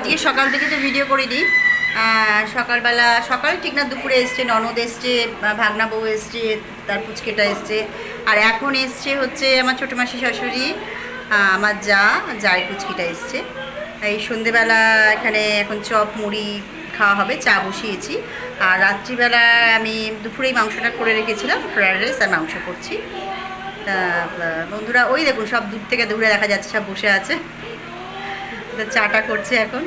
আজকে সকাল থেকে তো ভিডিও করিনি। সকালবেলা সকাল ঠিক না দুপুরে এসছে ননদ এসছে, ভাগনা বউ এসছে, তার পুচকেটা এসছে, আর এখন এসছে হচ্ছে আমার ছোটো মাসি শাশুড়ি, আমার যার পুচকিটা এসছে। এই সন্ধেবেলা এখানে এখন চপ মুড়ি খাওয়া হবে, চা বসিয়েছি। আর রাত্রিবেলা আমি দুপুরেই মাংসটা করে রেখেছিলাম, ফ্রায়েড রাইস আর মাংস করছি। তা বন্ধুরা ওই দেখুন সব দূর থেকে দূরে দেখা যাচ্ছে, সব বসে আছে, চাটা করছে এখন।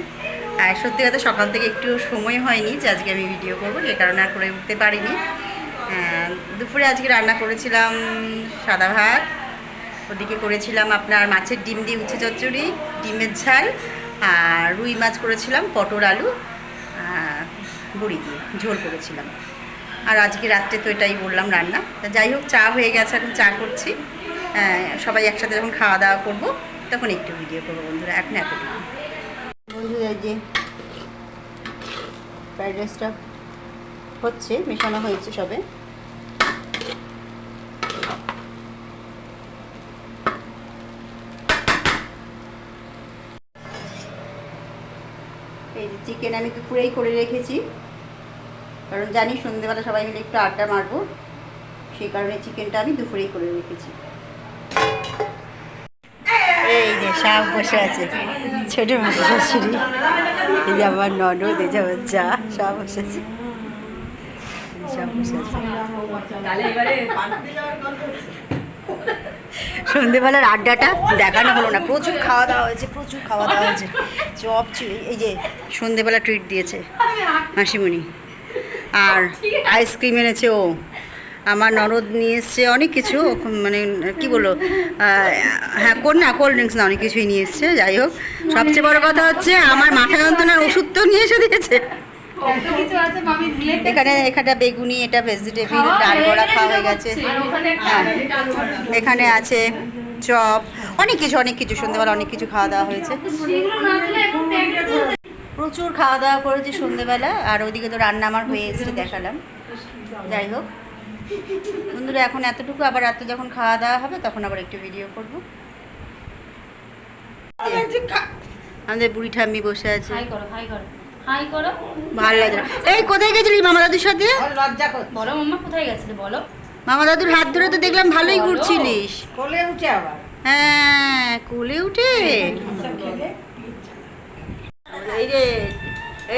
আর সত্যি কথা সকাল থেকে একটু সময় হয়নি যে আজকে আমি ভিডিও করবো, যে কারণে আর করে উঠতে পারিনি। দুপুরে আজকে রান্না করেছিলাম সাদা ভাত, ওদিকে করেছিলাম আপনার মাছের ডিম দিয়ে উচ্ছে চচ্চড়ি, ডিমের ঝাল, আর রুই মাছ করেছিলাম পটল আলু বড়ি দিয়ে ঝোল করেছিলাম। আর আজকে রাত্রে তো এটাই বললাম রান্না। যাই হোক, চা হয়ে গেছে, এখন চা করছি। সবাই একসাথে যখন খাওয়া দাওয়া করবো তখন একটু ভিডিও করবো বন্ধুরা। এখন এতটুকু বন্ধুরা, যে ফ্রাইড রাইসটা হচ্ছে, মেশানো হয়েছে সবে। এই যে চিকেন আমি দুপুরেই করে রেখেছি, কারণ জানি সন্ধ্যেবেলা সবাই মিলে একটু আড্ডা মারবো, সেই কারণে চিকেনটা আমি দুপুরেই করে রেখেছি। এই যে সব বসে আছে, ছোট মাসি শাশুড়ি, এই যে আমার ননদ, এই যে আমার যা, সব বসে আছে, সব বসে আছে। সন্ধ্যেবেলার আড্ডাটা দেখানো হলো না, প্রচুর খাওয়া দাওয়া হয়েছে, প্রচুর খাওয়া দাওয়া হয়েছে। চপ এই যে সন্ধ্যেবেলা ট্রিট দিয়েছে মাসিমণি, আর আইসক্রিম এনেছে ও, আমার ননদ নিয়ে এসছে অনেক কিছু, মানে কি বলবো, হ্যাঁ কোল্ড ড্রিঙ্কস না, অনেক কিছুই নিয়ে এসছে। যাই হোক, সবচেয়ে বড় কথা হচ্ছে আমার মাথা যন্ত্রণার ওষুধ তো নিয়ে এসে দিয়েছে। এখানে বেগুনি, এটা ভেজিটেবিল, ডাল বড়া খাওয়া হয়ে গেছে। হ্যাঁ, এখানে আছে চপ, অনেক কিছু সন্ধ্যেবেলা অনেক কিছু খাওয়া দাওয়া হয়েছে, প্রচুর খাওয়া দাওয়া করেছি সন্ধ্যেবেলা। আর ওইদিকে তো রান্না আমার হয়ে এসেছে, দেখালাম। যাই হোক বন্ধুরা, এখন এতটুকু, আবার রাতে যখন খাওয়া দাওয়া হবে তখন আবার একটু ভিডিও করবো। আমাদের বুড়ি ঠাম্মি বসে আছে, ভালো লাগে না। এই কোথায় গেছিলি মামা দাদুর সাথে? বলো মাম্মা, কোথায় গেছিলে বলো? মামা দাদুর হাত ধরে তো দেখলাম ভালোই ঘুরছিলিস। কোলে উঠে আবার? হ্যাঁ, কোলে উঠে।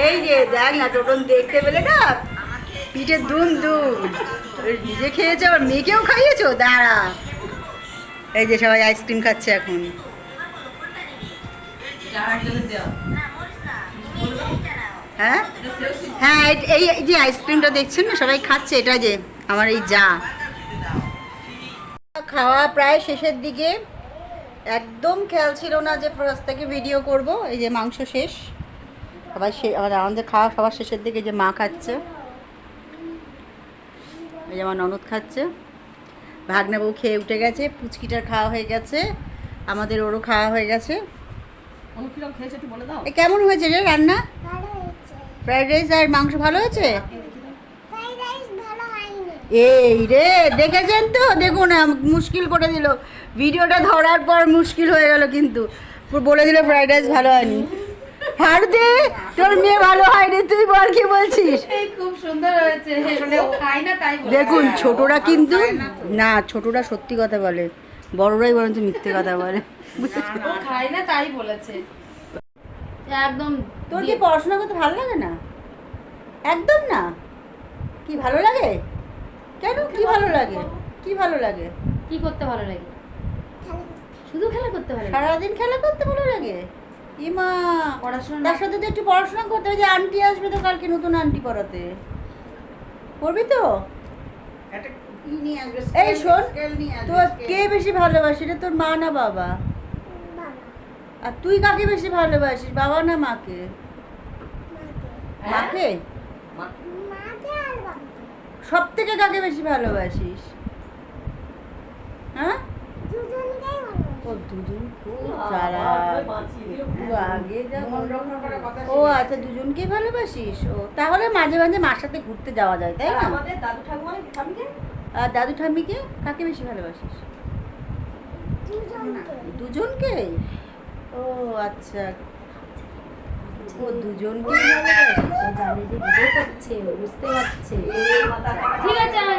এই যে দেখ না, টোটন দেখতে পেলে না, পিঠে দুম নিজে খেয়েছে, আবার মেয়েকেও খাইয়েছো। দাঁড়া, এই যে সবাই আইসক্রিম খাচ্ছে এখন। হ্যাঁ হ্যাঁ, এই যে আইসক্রিমটা দেখছেন না সবাই খাচ্ছে, এটা যে আমার এই খাওয়া প্রায় শেষের দিকে, একদম খেয়াল ছিল না যে ফার্স্ট থেকে ভিডিও করব। এই যে মাংস শেষ, আবার আমাদের খাওয়া সবার শেষের দিকে, যে মা খাচ্ছে, এই যে আমার ননদ খাচ্ছে, ভাগনা বউ খেয়ে উঠে গেছে, পুচকিটার খাওয়া হয়ে গেছে, আমাদের ওরও খাওয়া হয়ে গেছে। কেমন হয়েছে রে রান্না? ফ্রাইড রাইস আর মাংস ভালো হয়েছে? এই রে, দেখেছেন তো, দেখুন মুশকিল করে দিল, ভিডিওটা ধরার পর মুশকিল হয়ে গেল, কিন্তু বলে দিল ফ্রাইড রাইস ভালো হয়নি। হার দে, তোর মেয়ে ভালো হয়নি, তুই বল কি বলছিস? খুব সুন্দর হয়েছে, খাই না তাই বলে। দেখুন ছোটরা কিন্তু না, ছোটরা সত্যি কথা বলে, বড়রাই বরঞ্চ মিথ্যে কথা বলে। খাই না তাই বলেছে একদম। তোর কি পড়াশোনা করতে ভালো লাগে না? একদম না? কি ভালো লাগে? কেন, কি ভালো লাগে? কি ভালো লাগে? কি করতে ভালো লাগে? শুধু খেলা করতে ভালো লাগে? সারাদিন খেলা করতে ভালো লাগে? ইমা, পড়াশোনা তার সাথে তো একটু পড়াশোনা করতে হবে। যে আন্টি আসবে তো কালকে, নতুন আন্টি পড়াতে, পড়বি তো? এই শোন, তোর কে বেশি ভালোবাসি রে, তোর মা না বাবা? আর তুই কাকে বেশি ভালোবাসিস, বাবা না মাকে? মাকে। সব থেকে কাকে বেশি ভালোবাসিস? হ্যাঁ, ও দুজন খুব চালাক। ও আচ্ছা, দুজনকেই ভালোবাসিস। ও তাহলে মাঝে মাঝে মার সাথে ঘুরতে যাওয়া যায়, তাই না? আর দাদু ঠাম্মিকে কাকে বেশি ভালোবাসিস? দুজনকে। ও আচ্ছা, ও দুজনকে ভালোবাসে, ও জানে যে ভিডিও করছে, ও বুঝতে পারছে। ঠিক আছে, আমি